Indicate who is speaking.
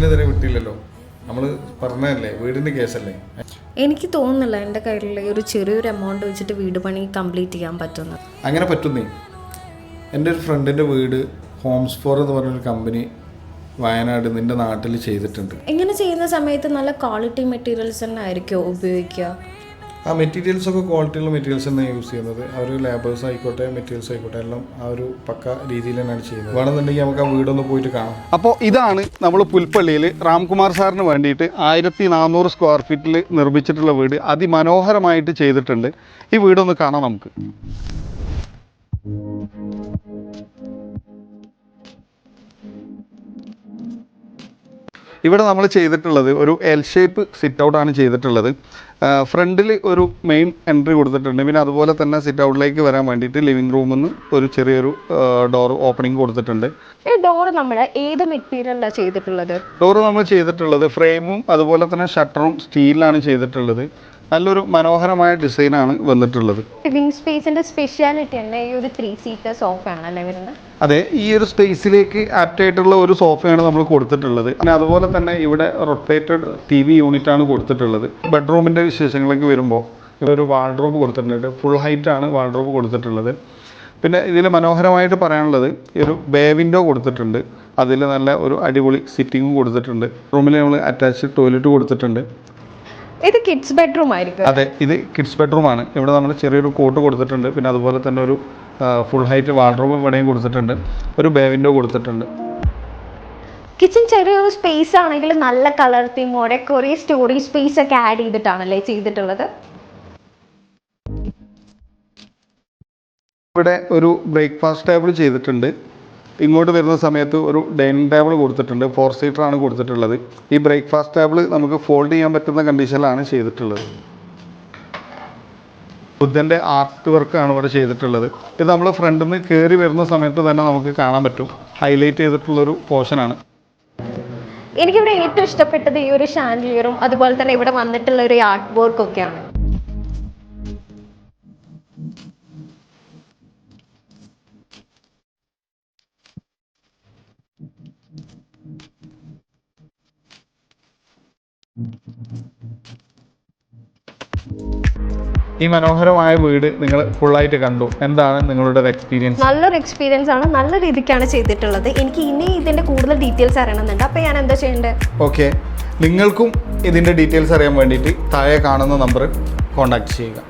Speaker 1: കേസിനെതിരെ വിട്ടില്ലല്ലോ. നമ്മൾ പറഞ്ഞതല്ലേ, വീടിൻ്റെ കേസല്ലേ.
Speaker 2: എനിക്ക് തോന്നുന്നില്ല എൻ്റെ കയ്യിലുള്ള ഒരു ചെറിയൊരു എമൗണ്ട് വെച്ചിട്ട് വീട് പണി കംപ്ലീറ്റ് ചെയ്യാൻ പറ്റുന്നു.
Speaker 1: അങ്ങനെ പറ്റുന്നേ. എൻ്റെ ഒരു ഫ്രണ്ടിൻ്റെ വീട് ഹോംസ് ഫോർ എന്ന് പറഞ്ഞൊരു കമ്പനി വയനാട് നിൻ്റെ നാട്ടിൽ ചെയ്തിട്ടുണ്ട്.
Speaker 2: ഇങ്ങനെ ചെയ്യുന്ന സമയത്ത് നല്ല ക്വാളിറ്റി മെറ്റീരിയൽസ് തന്നെ ആയിരിക്കുമോ ഉപയോഗിക്കുക?
Speaker 1: ആ മെറ്റീരിയൽസൊക്കെ ക്വാളിറ്റിയുള്ള മെറ്റീരിയൽസ് തന്നെ യൂസ് ചെയ്യുന്നത്. അവർ ലേബേഴ്സ് ആയിക്കോട്ടെ മെറ്റീരിയൽസ് ആയിക്കോട്ടെ എല്ലാം ആ ഒരു പക്ക രീതിയിൽ തന്നെയാണ് ചെയ്യുന്നത്. വേണമെന്നുണ്ടെങ്കിൽ നമുക്ക് ആ വീടൊന്ന് പോയിട്ട് കാണാം.
Speaker 3: അപ്പോൾ ഇതാണ് നമ്മൾ പുൽപ്പള്ളിയിൽ രാംകുമാർ സാറിന് വേണ്ടിയിട്ട് 1400 സ്ക്വയർ ഫീറ്റിൽ നിർമ്മിച്ചിട്ടുള്ള വീട്. അതിമനോഹരമായിട്ട് ചെയ്തിട്ടുണ്ട്. ഈ വീടൊന്ന് കാണാം നമുക്ക്. ഇവിടെ നമ്മൾ ചെയ്തിട്ടുള്ളത് ഒരു എൽ ഷേപ്പ് സിറ്റ് ഔട്ടാണ് ചെയ്തിട്ടുള്ളത്. ഫ്രണ്ടിൽ ഒരു മെയിൻ എൻട്രി കൊടുത്തിട്ടുണ്ട്. പിന്നെ അതുപോലെ തന്നെ സിറ്റ് ഔട്ടിലേക്ക് വരാൻ വേണ്ടിയിട്ട് ലിവിംഗ് റൂമിൽ നിന്ന് ഒരു ചെറിയൊരു ഡോർ ഓപ്പണിംഗ് കൊടുത്തിട്ടുണ്ട്.
Speaker 2: ഈ ഡോർ നമ്മൾ ഏത് മെറ്റീരിയലാണ് ചെയ്തിട്ടുള്ളത്?
Speaker 3: ഡോർ നമ്മൾ ചെയ്തിട്ടുള്ളത് ഫ്രെയിമും അതുപോലെ തന്നെ ഷട്ടറും സ്റ്റീലിലാണ് ചെയ്തിട്ടുള്ളത്. നല്ലൊരു മനോഹരമായ ഡിസൈനാണ് വന്നിട്ടുള്ളത്.
Speaker 2: ലിവിംഗ് സ്പേസിന്റെ സ്പെഷ്യാലിറ്റി തന്നെ ഈ ഒരു 3 സീറ്റർ സോഫയാണല്ലേ വരുന്നത്?
Speaker 3: അതെ, ഈ ഒരു സ്പേസിലേക്ക് ആപ്റ്റായിട്ടുള്ള ഒരു സോഫയാണ് നമ്മൾ കൊടുത്തിട്ടുള്ളത്. പിന്നെ അതുപോലെ തന്നെ ഇവിടെ റൊട്ടേറ്റഡ് TV യൂണിറ്റ് ആണ് കൊടുത്തിട്ടുള്ളത്. ബെഡ്റൂമിൻ്റെ വിശേഷങ്ങളിലേക്ക് വരുമ്പോൾ ഇവിടെ ഒരു വാർഡ്രോബ് കൊടുത്തിട്ടുണ്ട്. ഫുൾ ഹൈറ്റ് ആണ് വാർഡ്രോബ് കൊടുത്തിട്ടുള്ളത്. പിന്നെ ഇതിൽ മനോഹരമായിട്ട് പറയാനുള്ളത് ഈ ഒരു ബേ വിൻഡോ കൊടുത്തിട്ടുണ്ട്. അതിൽ നല്ല ഒരു അടിപൊളി സിറ്റിങ്ങും കൊടുത്തിട്ടുണ്ട്. റൂമിൽ നമ്മൾ അറ്റാച്ച്ഡ് ടോയ്ലറ്റ് കൊടുത്തിട്ടുണ്ട്.
Speaker 2: ഇത് കിഡ്സ് ബെഡ്റൂം ആയിരിക്കും?
Speaker 3: അതെ, ഇത് കിഡ്സ് ബെഡ്റൂമാണ്. ഇവിടെ നമ്മൾ ചെറിയൊരു കോട്ട് കൊടുത്തിട്ടുണ്ട്. പിന്നെ അതുപോലെ തന്നെ ഒരു ഫുൾ ഹൈറ്റ് വാർഡ്രോബ് ഇവിടെയും കൊടുത്തിട്ടുണ്ട്. ഒരു ബേ വിൻഡോ കൊടുത്തിട്ടുണ്ട്.
Speaker 2: കിച്ചൺ ചെറിയൊരു സ്പേസ് ആണെങ്കിൽ നല്ല കളർ തീമോടെ കുറേ സ്റ്റോറേജ് സ്പേസ് ഒക്കെ ആഡ് ചെയ്തിട്ടാണല്ലേ ചെയ്തിട്ടുള്ളത്?
Speaker 3: ഇവിടെ ഒരു ബ്രേക്ക്ഫാസ്റ്റ് ടേബിൾ ചെയ്തിട്ടുണ്ട്. ഇങ്ങോട്ട് വരുന്ന സമയത്ത് ഒരു ഡൈനിങ് ടേബിൾ കൊടുത്തിട്ടുണ്ട്. 4 സീറ്ററാണ് കൊടുത്തിട്ടുള്ളത്. ഈ ബ്രേക്ക്ഫാസ്റ്റ് ടേബിൾ നമുക്ക് ഫോൾഡ് ചെയ്യാൻ പറ്റുന്ന കണ്ടീഷനിലാണ് ചെയ്തിട്ടുള്ളത്. ബുദ്ധൻ്റെ ആർട്ട് വർക്കാണ് ഇവിടെ ചെയ്തിട്ടുള്ളത്. ഇത് നമ്മൾ ഫ്രണ്ടിൽ നിന്ന് കയറി വരുന്ന സമയത്ത് തന്നെ നമുക്ക് കാണാൻ പറ്റും. ഹൈലൈറ്റ് ചെയ്തിട്ടുള്ളൊരു പോർഷനാണ്.
Speaker 2: എനിക്കിവിടെ ഏറ്റവും ഇഷ്ടപ്പെട്ടത് ഈ ഒരു ഷാൻഡിലിയറും അതുപോലെ തന്നെ ഇവിടെ വന്നിട്ടുള്ള ഒരു ആർട്ട് വർക്കൊക്കെയാണ്.
Speaker 3: ഈ മനോഹരമായ വീട് നിങ്ങൾ ഫുള്ളായിട്ട് കണ്ടു. എന്താണ് നിങ്ങളുടെ എക്സ്പീരിയൻസ്?
Speaker 2: നല്ലൊരു എക്സ്പീരിയൻസ് ആണ്. നല്ല രീതിക്കാണ് ചെയ്തിട്ടുള്ളത്. എനിക്ക് ഇനി ഇതിൻ്റെ കൂടുതൽ ഡീറ്റെയിൽസ് അറിയണമെന്നുണ്ട്. അപ്പോൾ ഞാൻ എന്താ ചെയ്യേണ്ടത്?
Speaker 3: ഓക്കെ, നിങ്ങൾക്കും ഇതിൻ്റെ ഡീറ്റെയിൽസ് അറിയാൻ വേണ്ടിയിട്ട് താഴെ കാണുന്ന നമ്പർ കോൺടാക്ട് ചെയ്യുക.